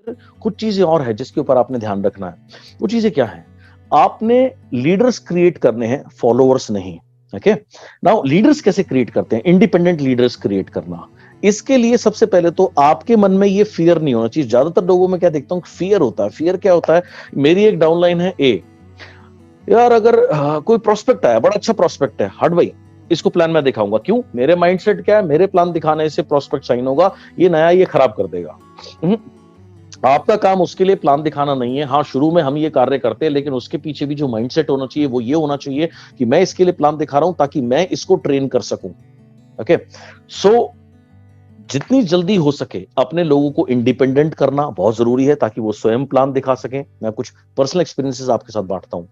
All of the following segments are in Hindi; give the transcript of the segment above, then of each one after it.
कुछ चीजें और है जिसके ऊपर आपने ध्यान रखना है। वो चीजें क्या है? आपने लीडर्स क्रिएट करने हैं, फॉलोअर्स नहीं। ओके, नाउ लीडर्स कैसे क्रिएट करते हैं? इंडिपेंडेंट लीडर्स क्रिएट करना। इसके लिए सबसे पहले तो आपके मन में ये फियर नहीं होना चाहिए। ज्यादातर लोगों में क्या देखता हूं, फियर होता है। फियर क्या होता है? मेरी एक डाउनलाइन है ए, यार अगर कोई प्रोस्पेक्ट आया, बड़ा अच्छा प्रोस्पेक्ट है, हट भाई इसको प्लान में दिखाऊंगा। क्यों? मेरे माइंडसेट क्या है, मेरे प्लान दिखाने से प्रोस्पेक्ट साइन होगा, ये नया ये खराब कर देगा। आपका काम उसके लिए प्लान दिखाना नहीं है। हाँ, शुरू में हम ये कार्य करते हैं, लेकिन उसके पीछे भी जो माइंडसेट होना चाहिए वो ये होना चाहिए कि मैं इसके लिए प्लान दिखा रहा हूं ताकि मैं इसको ट्रेन कर सकूं। ओके, सो जितनी जल्दी हो सके अपने लोगों को इंडिपेंडेंट करना बहुत जरूरी है ताकि वो स्वयं प्लान दिखा सकें। मैं कुछ पर्सनल एक्सपीरियंसेस आपके साथ बांटता हूं।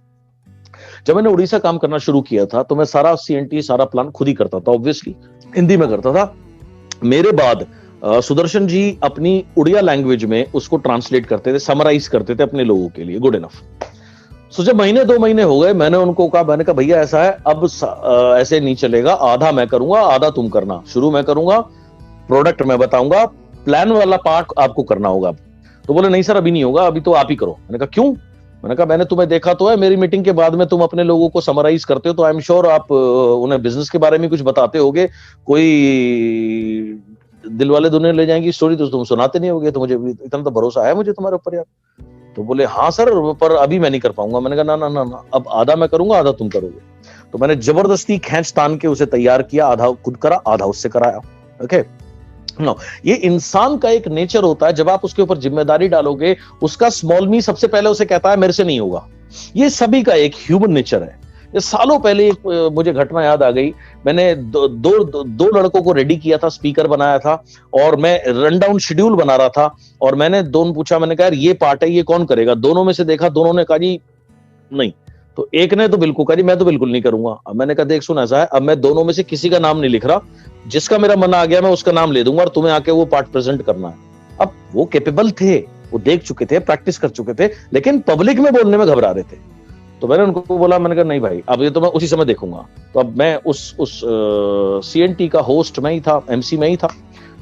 जब मैंने उड़ीसा काम करना शुरू किया था तो मैं सारा सीएनटी, सारा प्लान खुद ही करता था। ऑब्वियसली हिंदी में करता था। मेरे बाद सुदर्शन जी अपनी उड़िया लैंग्वेज में उसको ट्रांसलेट करते थे, समराइज करते थे अपने लोगों के लिए। Good enough. सो जब महीने 2 महीने हो गए, मैंने उनको कहा, मैंने कहा भैया ऐसा है, अब ऐसे नहीं चलेगा, आधा मैं करूंगा आधा तुम करना। शुरू मैं करूंगा, प्रोडक्ट मैं बताऊंगा, प्लान वाला पार्ट आपको करना होगा। तो बोले नहीं सर अभी नहीं होगा, अभी तो आप ही करो। मैंने कहा क्यों? मैंने कहा मैंने तुम्हें देखा तो है, मेरी मीटिंग के बाद में तुम अपने लोगों को समराइज करते हो, तो आई एम श्योर आप उन्हें बिजनेस के बारे में कुछ बताते होगे, कोई दिल वाले दुनिया ले जाएंगी स्टोरी तो तुम सुनाते नहीं होगे। तो मुझे इतना तो भरोसा है मुझे तुम्हारे ऊपर यार। तो बोले हाँ सर, पर अभी मैं नहीं कर पाऊंगा। मैंने कहा ना ना ना ना, अब आधा मैं करूंगा आधा तुम करोगे। तो मैंने जबरदस्ती खींच तान के उसे तैयार किया, आधा खुद करा आधा उससे कराया। ओके, नो, ये इंसान का एक नेचर होता है, जब आप उसके ऊपर जिम्मेदारी डालोगे, उसका स्मॉल मी सबसे पहले उसे कहता है मेरे से नहीं होगा। ये सभी का एक ह्यूमन नेचर है। ये सालों पहले एक मुझे घटना याद आ गई। मैंने दो लड़कों को रेडी किया था, स्पीकर बनाया था, और मैं रन डाउन शेड्यूल बना रहा था। और मैंने दोनों पूछा, मैंने कहा यार ये पार्ट है, ये कौन करेगा? दोनों में से देखा, दोनों ने कहा जी नहीं। तो एक ने तो बिल्कुल कहा जी मैं तो बिल्कुल नहीं करूंगा। अब मैंने कहा देख सुन, ऐसा है, अब मैं दोनों में से किसी का नाम नहीं लिख रहा, जिसका मेरा मन आ गया मैं उसका नाम ले दूंगा और तुम्हें आके वो पार्ट प्रेजेंट करना है। अब वो कैपेबल थे, वो देख चुके थे, प्रैक्टिस कर चुके थे, लेकिन पब्लिक में बोलने में घबरा रहे थे। तो मैंने उनको बोला, मैंने कहा नहीं भाई, अब ये तो मैं उसी समय देखूंगा। तो अब मैं उस सीएनटी का होस्ट मैं ही था, एमसी मैं ही था।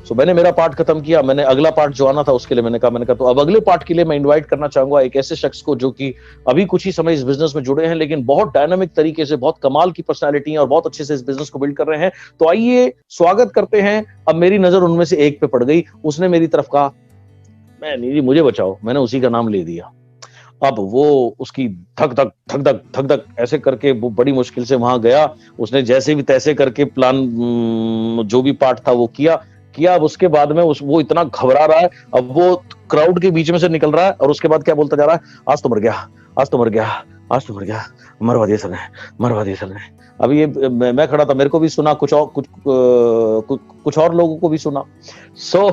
सो मैंने मेरा पार्ट खत्म किया। मैंने अगला पार्ट जो आना था उसके लिए मैंने कहा तो अब अगले पार्ट के लिए मैं इनवाइट करना चाहूंगा एक ऐसे शख्स को जो कि अभी कुछ ही समय इस बिजनेस में जुड़े हैं, लेकिन बहुत डायनामिक तरीके से, बहुत कमाल की पर्सनालिटी है और बहुत अच्छे से इस बिजनेस को बिल्ड कर रहे हैं। तो आइए स्वागत करते हैं। अब मेरी नजर उनमें से एक पे पड़ गई। उसने मेरी तरफ कहा, मैं नहीं जी मुझे बचाओ। मैंने उसी का नाम ले दिया। अब वो उसकी धक धक धक धक धक धक ऐसे करके वो बड़ी मुश्किल से वहां गया। उसने जैसे भी तैसे करके प्लान जो भी पार्ट था वो किया। अब उसके बाद में वो इतना घबरा रहा है, अब वो क्राउड के बीच में से निकल रहा है और उसके बाद क्या बोलता जा रहा है, आज तो मर गया, आज तो मर गया, आज तो मर गया, मरवा दिया सर ने, मरवा दिया सर ने। अब ये मैं खड़ा था, मेरे को भी सुना, कुछ और लोगों को भी सुना। सो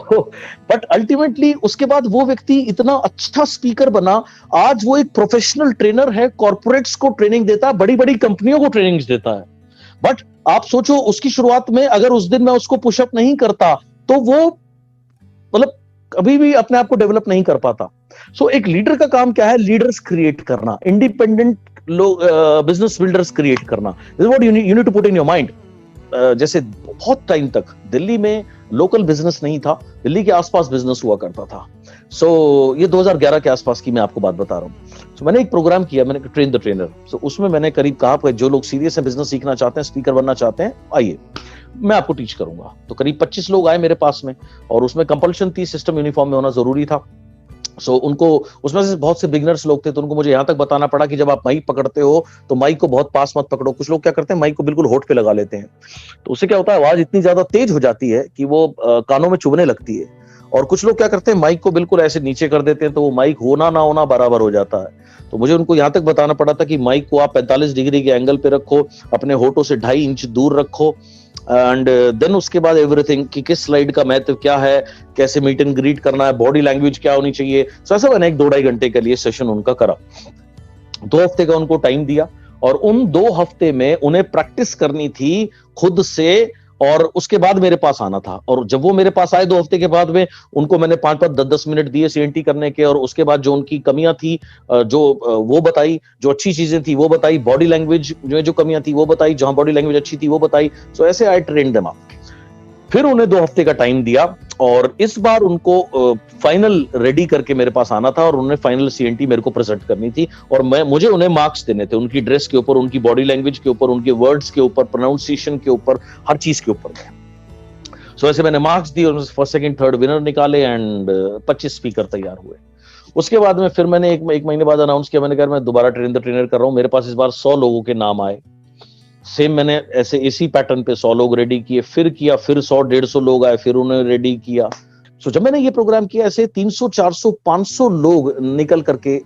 बट अल्टीमेटली उसके बाद वो व्यक्ति इतना अच्छा स्पीकर बना। आज वो एक प्रोफेशनल ट्रेनर है, कॉर्पोरेट्स को ट्रेनिंग देता है, बड़ी बड़ी कंपनियों को ट्रेनिंग देता है। बट आप सोचो उसकी शुरुआत में अगर उस दिन मैं उसको पुशअप नहीं करता तो वो मतलब कभी भी अपने आप को डेवलप नहीं कर पाता। सो एक लीडर का काम क्या है? लीडर्स क्रिएट करना, इंडिपेंडेंट बिजनेस बिल्डर्स क्रिएट करना। This is what you need to put in your mind. जैसे बहुत टाइम तक दिल्ली में लोकल बिजनेस नहीं था, दिल्ली के आसपास बिजनेस हुआ करता था। सो ये 2011 के आसपास की मैं आपको बात बता रहा हूँ। सो मैंने एक प्रोग्राम किया, मैंने ट्रेन द ट्रेनर। सो उसमें मैंने करीब कहा जो लोग सीरियस है, बिजनेस सीखना चाहते हैं, स्पीकर बनना चाहते हैं, आइए मैं आपको टीच करूंगा। तो करीब 25 लोग आए मेरे पास में, और उसमें कंपल्शन थी, सिस्टम यूनिफॉर्म में होना जरूरी था। सो उनको, उसमें से बहुत से बिगनर्स लोग थे, तो उनको मुझे यहां तक बताना पड़ा कि जब आप माइक पकड़ते हो तो माइक को बहुत पास मत पकड़ो। कुछ लोग क्या करते हैं, माइक को बिल्कुल होठ पे लगा लेते हैं, तो उससे क्या होता है, आवाज इतनी ज्यादा तेज हो जाती है कि वो कानों में चुभने लगती है। और कुछ लोग क्या करते हैं, माइक को बिल्कुल ऐसे नीचे कर देते हैं, तो वो माइक होना ना होना बराबर हो जाता है। तो मुझे उनको यहां तक बताना पड़ा था कि माइक को आप 45 डिग्री के एंगल पे रखो, अपने होठों से 2.5 इंच दूर रखो, एंड देन उसके बाद एवरीथिंग कि किस स्लाइड का महत्व क्या है, कैसे मीट एंड ग्रीट करना है, बॉडी लैंग्वेज क्या होनी चाहिए। सो ऐसा मैंने 1-2 घंटे के लिए सेशन उनका करा। 2 हफ्ते का उनको टाइम दिया, और उन 2 हफ्ते में उन्हें प्रैक्टिस करनी थी खुद से, और उसके बाद मेरे पास आना था। और जब वो मेरे पास आए 2 हफ्ते के बाद में, उनको मैंने 5-5, 10-10 मिनट दिए सीएनटी करने के, और उसके बाद जो उनकी कमियां थी जो वो बताई, जो अच्छी चीजें थी वो बताई, बॉडी लैंग्वेज में जो कमियां थी वो बताई, जहां बॉडी लैंग्वेज अच्छी थी वो बताई। सो ऐसे आई ट्रेन देम अप। फिर उन्हें 2 हफ्ते का टाइम दिया और इस बार उनको फाइनल रेडी करके मेरे पास आना था और उन्हें फाइनल सीएनटी मेरे को प्रेजेंट करनी थी और मुझे उन्हें मार्क्स देने थे, उनकी ड्रेस के ऊपर, उनकी बॉडी लैंग्वेज के ऊपर, उनके वर्ड्स के ऊपर, प्रोनाउंसिएशन के ऊपर, हर चीज के ऊपर। सो ऐसे मैंने मार्क्स दिए और फर्स्ट सेकंड थर्ड विनर निकाले एंड 25 स्पीकर तैयार हुए। उसके बाद में फिर मैंने एक महीने बाद अनाउंस किया, मैंने कहा मैं दोबारा ट्रेन द ट्रेनर कर रहा हूँ। मेरे पास इस बार 100 लोगों के नाम आए। सेम मैंने ऐसे इसी पैटर्न पे 100 लोग रेडी किए, फिर किया, फिर 100-150 लोग आए, फिर उन्हें रेडी किया। सो जब मैंने ये प्रोग्राम किया ऐसे 300-400-500 लोग निकल करके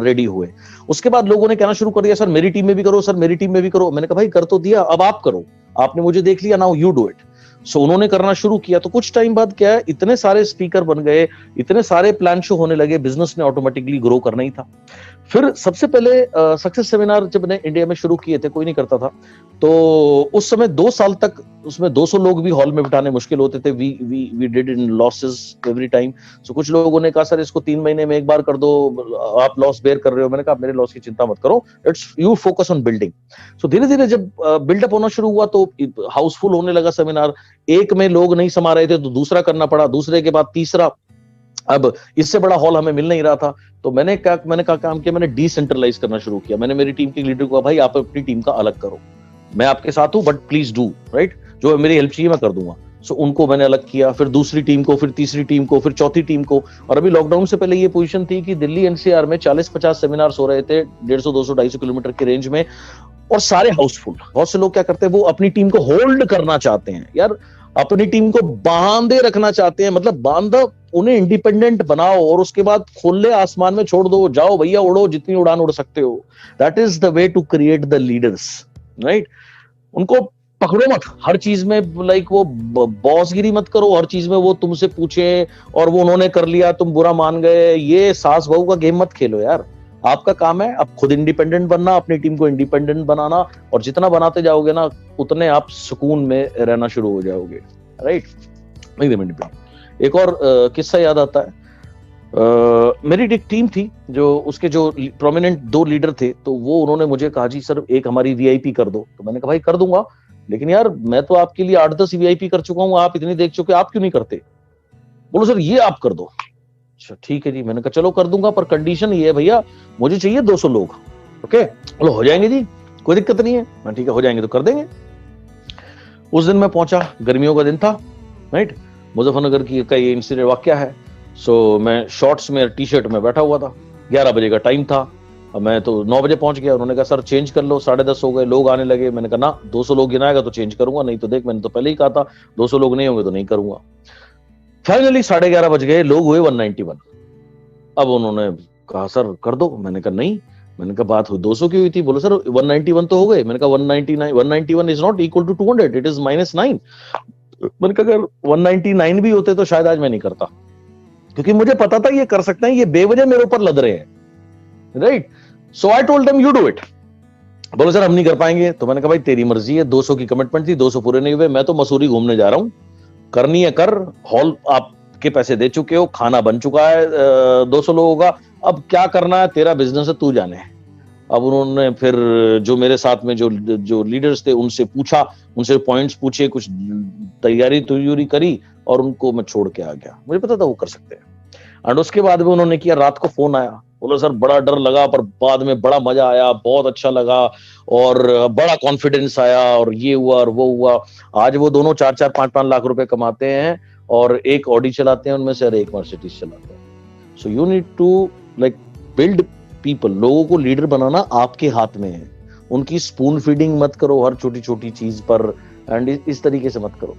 रेडी हुए। उसके बाद लोगों ने कहना शुरू कर दिया, सर मेरी टीम में भी करो, सर मेरी टीम में भी करो। मैंने कहा भाई कर तो दिया, अब आप करो, आपने मुझे देख लिया, नाउ यू डू इट। सो उन्होंने करना शुरू किया। तो कुछ टाइम बाद क्या है, इतने सारे स्पीकर बन गए, इतने सारे प्लान शो होने लगे, बिजनेस ने ऑटोमेटिकली ग्रो करना ही था। फिर सबसे पहले सक्सेस सेमिनार जब मैंने इंडिया में शुरू किए थे, कोई नहीं करता था, तो उस समय 2 साल तक उसमें 200 लोग भी हॉल में बिठाने मुश्किल होते थे। We did in losses every time. So कुछ लोगों ने कहा सर इसको 3 महीने में एक बार कर दो, आप लॉस बेयर कर रहे हो। मैंने कहा मेरे लॉस की चिंता मत करो, it's you focus on building. So धीरे धीरे जब बिल्डअप होना शुरू हुआ तो हाउसफुल होने लगा सेमिनार। एक में लोग नहीं समा रहे थे तो दूसरा करना पड़ा, दूसरे के बाद तीसरा। अब इससे बड़ा हॉल हमें मिल नहीं रहा था, तो मैंने काम किया, मैंने डिसेंट्रलाइज करना शुरू किया। मैंने मेरी टीम के लीडर को कहा भाई आप अपनी टीम का अलग करो, मैं आपके साथ हूं बट प्लीज डू राइट, जो मेरी हेल्प चाहिए मैं कर दूंगा। सो उनको मैंने अलग किया, फिर दूसरी टीम को, फिर तीसरी टीम को, फिर चौथी टीम को। और अभी लॉकडाउन से पहले ये पोजीशन थी कि दिल्ली एनसीआर में 40-50 सेमिनार्स हो रहे थे 150, 200, 250 किलोमीटर की रेंज में, और सारे हाउसफुल। बहुत से लोग क्या करते हैं, वो अपनी टीम को होल्ड करना चाहते हैं यार, अपनी टीम को बांधे रखना चाहते हैं, मतलब बांधा, उन्हें इंडिपेंडेंट बनाओ और उसके बाद खुले आसमान में छोड़ दो, जाओ भैया उड़ो, जितनी उड़ान उड़ सकते हो। That is the way to create the leaders, right. उनको पकड़ो मत हर चीज में, लाइक वो बॉसगिरी मत करो हर चीज में, वो तुमसे पूछे और वो उन्होंने कर लिया तुम बुरा मान गए, ये सास बहू का गेम मत खेलो यार। आपका काम है अब खुद इंडिपेंडेंट बनना, अपनी टीम को इंडिपेंडेंट बनाना, और जितना बनाते जाओगे ना उतने आप सुकून में रहना शुरू हो जाओगे, राइट। एक और किस्सा याद आता है। मेरी एक टीम थी, जो उसके जो प्रोमिनेंट 2 लीडर थे, तो वो उन्होंने मुझे कहा जी सर एक हमारी वीआईपी कर दो। तो मैंने कहा भाई कर दूंगा, लेकिन यार मैं तो आपके लिए 8-10 वीआईपी कर चुका हूँ, आप इतनी देख चुके, आप क्यों नहीं करते? बोलो सर ये आप कर दो। अच्छा ठीक है जी। मैंने कहा चलो कर दूंगा, पर कंडीशन ये है भैया मुझे चाहिए 200 लोग। ओके, बोलो हो जाएंगे जी, कोई दिक्कत नहीं है। मैं ठीक है हो जाएंगे तो कर देंगे। उस दिन मैं पहुंचा, गर्मियों का दिन था, राइट, मुजफ्फरनगर का ये इंसिडेंट वाकया है। सो मैं शॉर्ट्स में टी शर्ट में बैठा हुआ था, 11 बजे का टाइम था। अब मैं तो 9 बजे पहुंच गया। उन्होंने कहा सर चेंज कर लो, 10:30 हो गए, लोग आने लगे। मैंने कहा ना 200 लोग गिनाएगा तो चेंज करूंगा, नहीं तो देख मैंने तो पहले ही कहा था 200 लोग नहीं होंगे तो नहीं करूंगा। फाइनली 11:30 बज गए, लोग हुए 191। अब उन्होंने कहा सर कर दो। मैंने कहा नहीं। मैंने कहा बात 200 की हुई थी। बोलो सर 191 तो हो गए। मैंने कहा 191 is not equal to 200, it is -9। मैंने कहा अगर 199 भी होते तो शायद आज मैं नहीं करता, क्योंकि मुझे पता था ये कर सकते हैं, ये बेवजह मेरे ऊपर लद रहे हैं, right. So I told them you do it. बोलो सर हम नहीं कर पाएंगे। तो मैंने कहा भाई तेरी मर्जी है, 200 की कमिटमेंट थी, 200 पूरे नहीं हुए, मैं तो मसूरी घूमने जा रहा हूं, करनी है कर, हॉल आपके पैसे दे चुके हो, खाना बन चुका है 200 लोगों का, अब क्या करना है तेरा बिजनेस है, तू जाने। अब उन्होंने फिर जो मेरे साथ में जो लीडर्स थे उनसे पूछा, उनसे पॉइंट्स पूछे, कुछ तैयारी करी और उनको मैं छोड़ के आ गया। मुझे पता था वो कर सकते हैं। एंड उसके बाद भी उन्होंने किया, रात को फोन आया, बोला सर बड़ा डर लगा पर बाद में बड़ा मजा आया, बहुत अच्छा लगा और बड़ा कॉन्फिडेंस आया और ये हुआ और वो हुआ। आज वो दोनों 4-4, 5-5 लाख रुपए कमाते हैं और एक ऑडी चलाते हैं उनमें से, और एक मर्सिडीज चलाते हैं। So you need to like build people. लोगों को लीडर बनाना आपके हाथ में है, उनकी स्पून फीडिंग मत करो हर छोटी छोटी चीज पर, एंड इस तरीके से मत करो।